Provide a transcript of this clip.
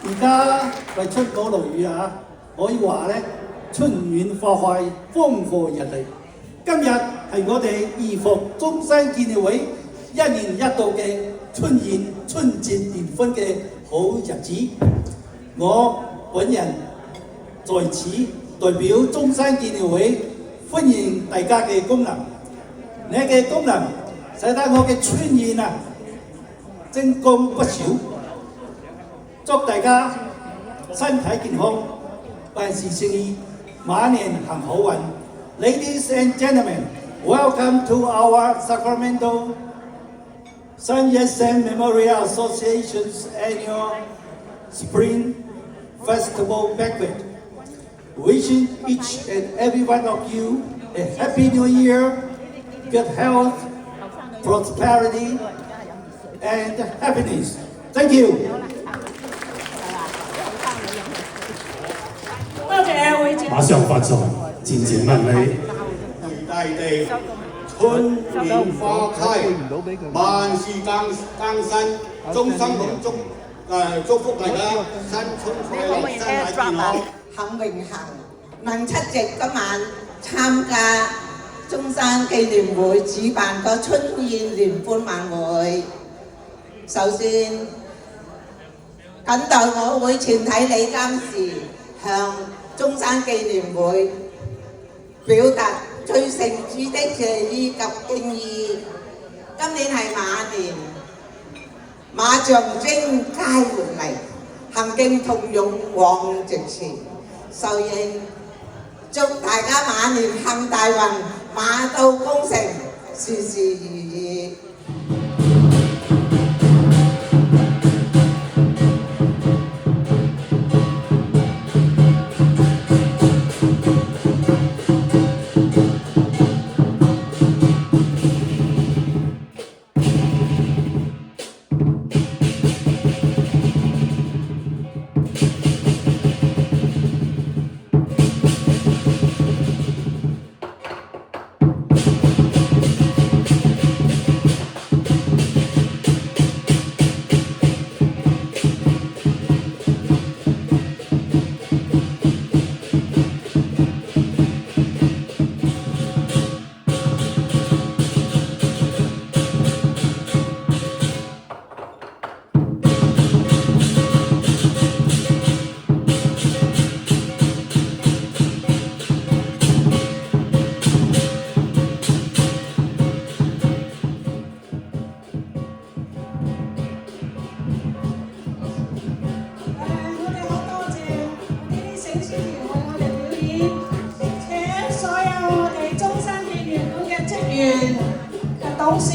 而家為出嗰落雨啊，可以話咧春暖花開，風和日麗。今日係我哋義服中山紀念會一年一度嘅春節聯歡嘅好日子。我本人在此代表中山紀念會歡迎大家嘅功能，你嘅功能使得我嘅春宴啊增光不少。祝大家身體健康，萬事勝意，馬年行好運。Ladies and gentlemen, welcome to our Sacramento Sun Yat-sen Memorial Association's annual Spring Festival Banquet. Wishing each and every one of you a happy new year, good health, prosperity, and happiness. Thank you. 馬上發財，漸漸萬里。大地春暖花開，萬事更新。衷心咁祝福大家新春快樂，身體健康。很榮幸能出席今晚參加中山紀念會主辦個春宴聯歡晚會。首先，謹代我會全體理監事向中山紀念會表達最誠摯的謝意及敬意。今年係馬年，馬象徵佳活嚟，行經通勇往直前。受應祝大家馬年行大運，馬到功成，事事如意。董事